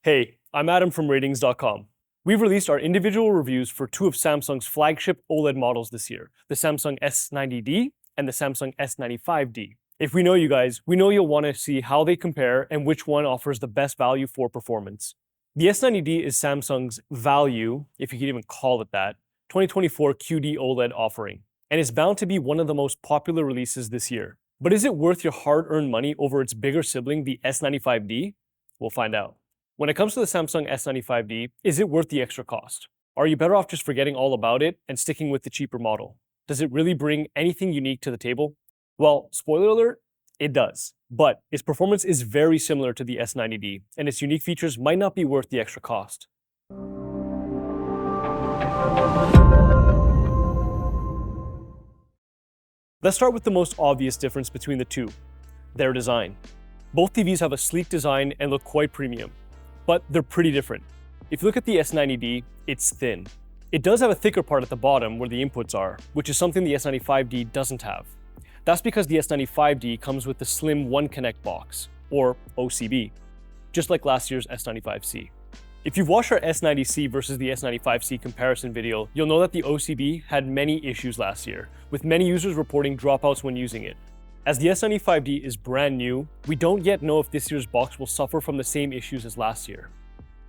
Hey, I'm Adam from Rtings.com. We've released our individual reviews for two of Samsung's flagship OLED models this year, the Samsung S90D and the Samsung S95D. If we know you guys, we know you'll want to see how they compare and which one offers the best value for performance. The S90D is Samsung's value, if you can even call it that, 2024 QD-OLED offering, and it's bound to be one of the most popular releases this year. But is it worth your hard-earned money over its bigger sibling, the S95D? We'll find out. When it comes to the Samsung S95D, is it worth the extra cost? Are you better off just forgetting all about it and sticking with the cheaper model? Does it really bring anything unique to the table? Well, spoiler alert, it does. But its performance is very similar to the S90D, and its unique features might not be worth the extra cost. Let's start with the most obvious difference between the two: their design. Both TVs have a sleek design and look quite premium, but they're pretty different. If you look at the S90D, it's thin. It does have a thicker part at the bottom where the inputs are, which is something the S95D doesn't have. That's because the S95D comes with the slim One Connect box, or OCB, just like last year's S95C. If you've watched our S90C versus the S95C comparison video, you'll know that the OCB had many issues last year, with many users reporting dropouts when using it. As the S95D is brand new, we don't yet know if this year's box will suffer from the same issues as last year.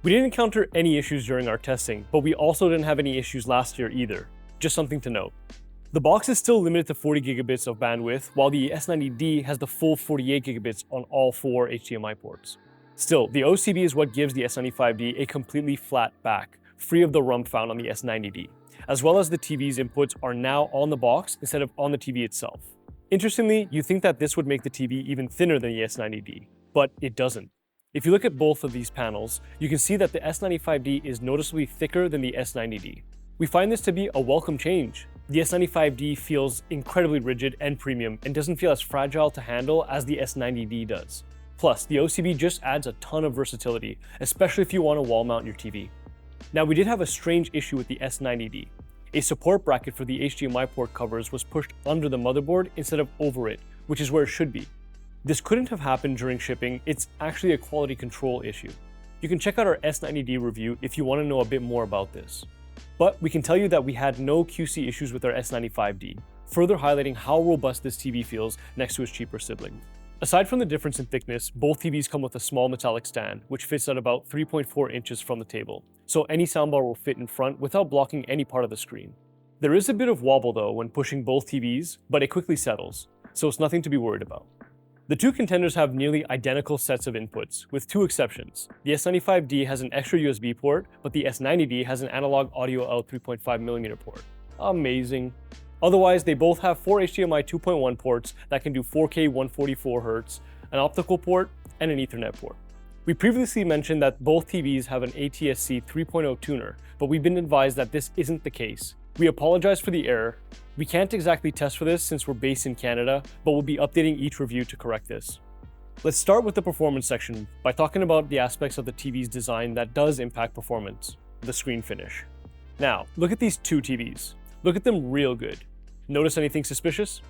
We didn't encounter any issues during our testing, but we also didn't have any issues last year either. Just something to note. The box is still limited to 40 gigabits of bandwidth, while the S90D has the full 48 gigabits on all 4 HDMI ports. Still, the OCB is what gives the S95D a completely flat back, free of the rump found on the S90D, as well as the TV's inputs are now on the box instead of on the TV itself. Interestingly, you think that this would make the TV even thinner than the S90D, but it doesn't. If you look at both of these panels, you can see that the S95D is noticeably thicker than the S90D. We find this to be a welcome change. The S95D feels incredibly rigid and premium and doesn't feel as fragile to handle as the S90D does. Plus, the OCB just adds a ton of versatility, especially if you want to wall mount your TV. Now, we did have a strange issue with the S90D. A support bracket for the HDMI port covers was pushed under the motherboard instead of over it, which is where it should be. This couldn't have happened during shipping, it's actually a quality control issue. You can check out our S90D review if you want to know a bit more about this. But we can tell you that we had no QC issues with our S95D, further highlighting how robust this TV feels next to its cheaper sibling. Aside from the difference in thickness, both TVs come with a small metallic stand, which fits at about 3.4 inches from the table, so any soundbar will fit in front without blocking any part of the screen. There is a bit of wobble though when pushing both TVs, but it quickly settles, so it's nothing to be worried about. The two contenders have nearly identical sets of inputs, with two exceptions. The S95D has an extra USB port, but the S90D has an analog audio out 3.5mm port. Amazing. Otherwise, they both have 4 HDMI 2.1 ports that can do 4K 144Hz, an optical port, and an Ethernet port. We previously mentioned that both TVs have an ATSC 3.0 tuner, but we've been advised that this isn't the case. We apologize for the error. We can't exactly test for this since we're based in Canada, but we'll be updating each review to correct this. Let's start with the performance section by talking about the aspects of the TV's design that does impact performance: the screen finish. Now, look at these two TVs. Look at them real good. Notice anything suspicious?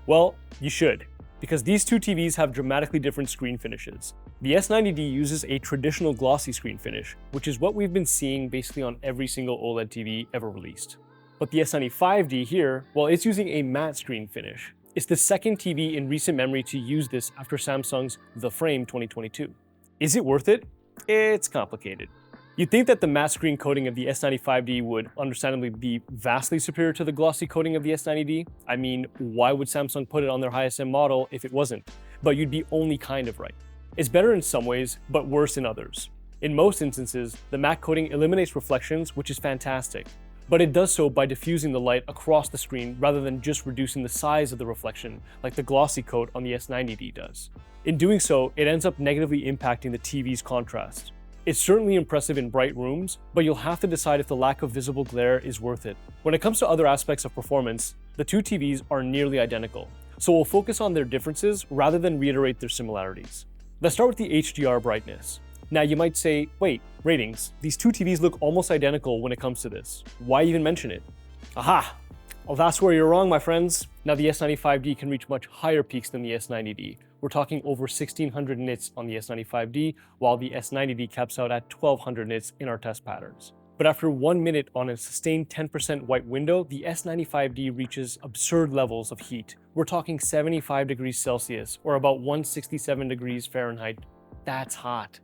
Well, you should, because these two TVs have dramatically different screen finishes. The S90D uses a traditional glossy screen finish, which is what we've been seeing basically on every single OLED TV ever released. But the S95D here, well, it's using a matte screen finish. It's the second TV in recent memory to use this after Samsung's The Frame 2022. Is it worth it? It's complicated. You'd think that the matte screen coating of the S95D would understandably be vastly superior to the glossy coating of the S90D. I mean, why would Samsung put it on their highest end model if it wasn't? But you'd be only kind of right. It's better in some ways, but worse in others. In most instances, the matte coating eliminates reflections, which is fantastic. But it does so by diffusing the light across the screen rather than just reducing the size of the reflection like the glossy coat on the S90D does. In doing so, it ends up negatively impacting the TV's contrast. It's certainly impressive in bright rooms, but you'll have to decide if the lack of visible glare is worth it. When it comes to other aspects of performance, the two TVs are nearly identical, so we'll focus on their differences rather than reiterate their similarities. Let's start with the HDR brightness. Now you might say, wait, Rtings, these two TVs look almost identical when it comes to this. Why even mention it? Aha! Well, that's where you're wrong, my friends. Now the S95D can reach much higher peaks than the S90D, we're talking over 1600 nits on the S95D, while the S90D caps out at 1200 nits in our test patterns. But after 1 minute on a sustained 10% white window, the S95D reaches absurd levels of heat. We're talking 75 degrees Celsius, or about 167 degrees Fahrenheit. That's hot.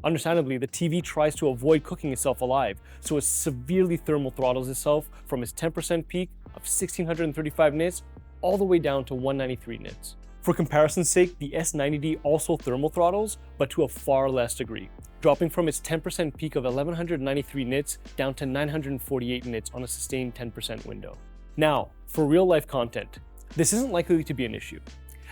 Understandably, the TV tries to avoid cooking itself alive, so it severely thermal throttles itself from its 10% peak of 1635 nits all the way down to 193 nits. For comparison's sake, the S90D also thermal throttles, but to a far less degree, dropping from its 10% peak of 1193 nits down to 948 nits on a sustained 10% window. Now, for real-life content, this isn't likely to be an issue,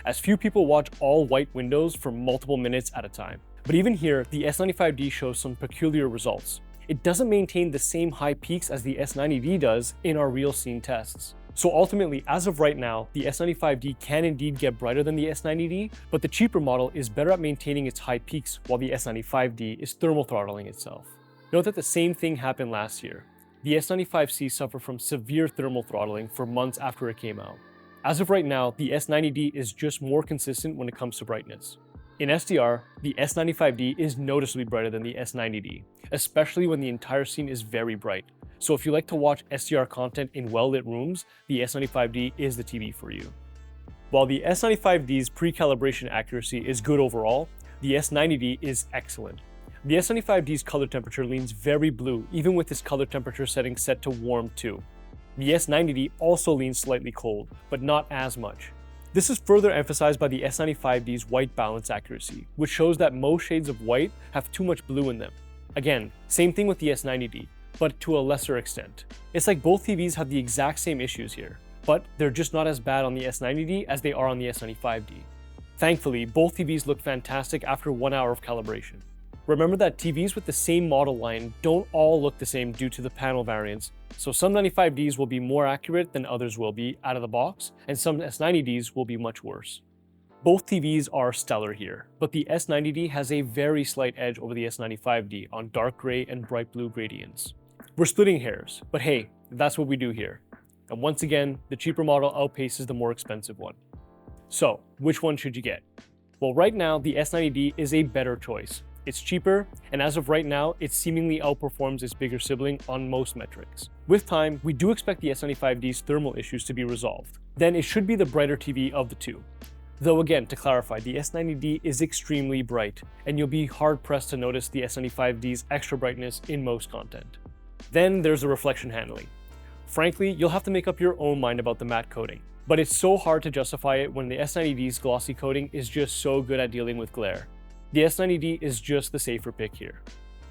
as few people watch all white windows for multiple minutes at a time. But even here, the S95D shows some peculiar results. It doesn't maintain the same high peaks as the S90D does in our real scene tests. So ultimately, as of right now, the S95D can indeed get brighter than the S90D, but the cheaper model is better at maintaining its high peaks while the S95D is thermal throttling itself. Note that the same thing happened last year. The S95C suffered from severe thermal throttling for months after it came out. As of right now, the S90D is just more consistent when it comes to brightness. In SDR, the S95D is noticeably brighter than the S90D, especially when the entire scene is very bright. So if you like to watch SDR content in well-lit rooms, the S95D is the TV for you. While the S95D's pre-calibration accuracy is good overall, the S90D is excellent. The S95D's color temperature leans very blue, even with its color temperature setting set to warm too. The S90D also leans slightly cold, but not as much. This is further emphasized by the S95D's white balance accuracy, which shows that most shades of white have too much blue in them. Again, same thing with the S90D, but to a lesser extent. It's like both TVs have the exact same issues here, but they're just not as bad on the S90D as they are on the S95D. Thankfully, both TVs look fantastic after 1 hour of calibration. Remember that TVs with the same model line don't all look the same due to the panel variants, so some 95Ds will be more accurate than others will be out of the box, and some S90Ds will be much worse. Both TVs are stellar here, but the S90D has a very slight edge over the S95D on dark gray and bright blue gradients. We're splitting hairs, but hey, that's what we do here. And once again, the cheaper model outpaces the more expensive one. So, which one should you get? Well, right now, the S90D is a better choice. It's cheaper, and as of right now, it seemingly outperforms its bigger sibling on most metrics. With time, we do expect the S95D's thermal issues to be resolved. Then it should be the brighter TV of the two. Though again, to clarify, the S90D is extremely bright, and you'll be hard-pressed to notice the S95D's extra brightness in most content. Then there's the reflection handling. Frankly, you'll have to make up your own mind about the matte coating, but it's so hard to justify it when the S90D's glossy coating is just so good at dealing with glare. The S90D is just the safer pick here.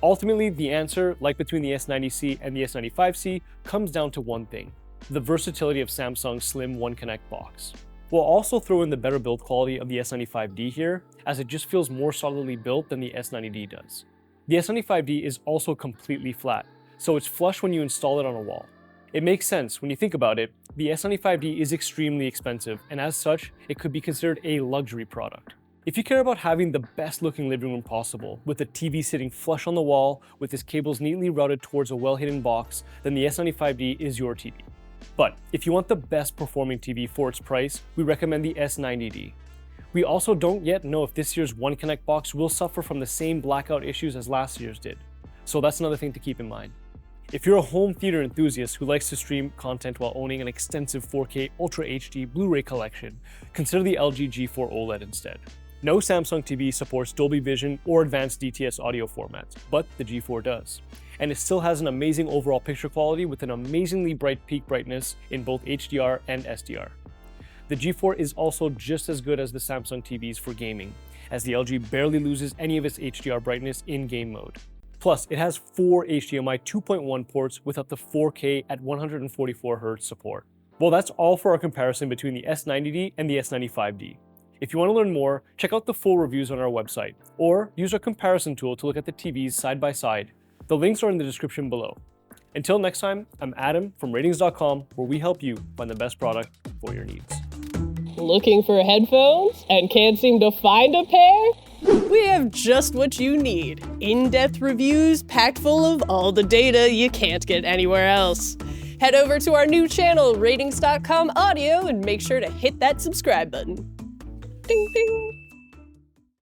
Ultimately, the answer, like between the S90C and the S95C, comes down to one thing: the versatility of Samsung's slim One Connect box. We'll also throw in the better build quality of the S95D here, as it just feels more solidly built than the S90D does. The S95D is also completely flat, so it's flush when you install it on a wall. It makes sense when you think about it. The S95D is extremely expensive, and as such, it could be considered a luxury product. If you care about having the best looking living room possible, with the TV sitting flush on the wall, with its cables neatly routed towards a well-hidden box, then the S95D is your TV. But if you want the best performing TV for its price, we recommend the S90D. We also don't yet know if this year's One Connect box will suffer from the same blackout issues as last year's did, so that's another thing to keep in mind. If you're a home theater enthusiast who likes to stream content while owning an extensive 4K Ultra HD Blu-ray collection, consider the LG G4 OLED instead. No Samsung TV supports Dolby Vision or advanced DTS audio formats, but the G4 does. And it still has an amazing overall picture quality with an amazingly bright peak brightness in both HDR and SDR. The G4 is also just as good as the Samsung TVs for gaming, as the LG barely loses any of its HDR brightness in game mode. Plus, it has 4 HDMI 2.1 ports with up to 4K at 144Hz support. Well, that's all for our comparison between the S90D and the S95D. If you want to learn more, check out the full reviews on our website, or use our comparison tool to look at the TVs side by side. The links are in the description below. Until next time, I'm Adam from Rtings.com, where we help you find the best product for your needs. Looking for headphones and can't seem to find a pair? We have just what you need. In-depth reviews packed full of all the data you can't get anywhere else. Head over to our new channel, Rtings.com Audio, and make sure to hit that subscribe button. Ding, ding.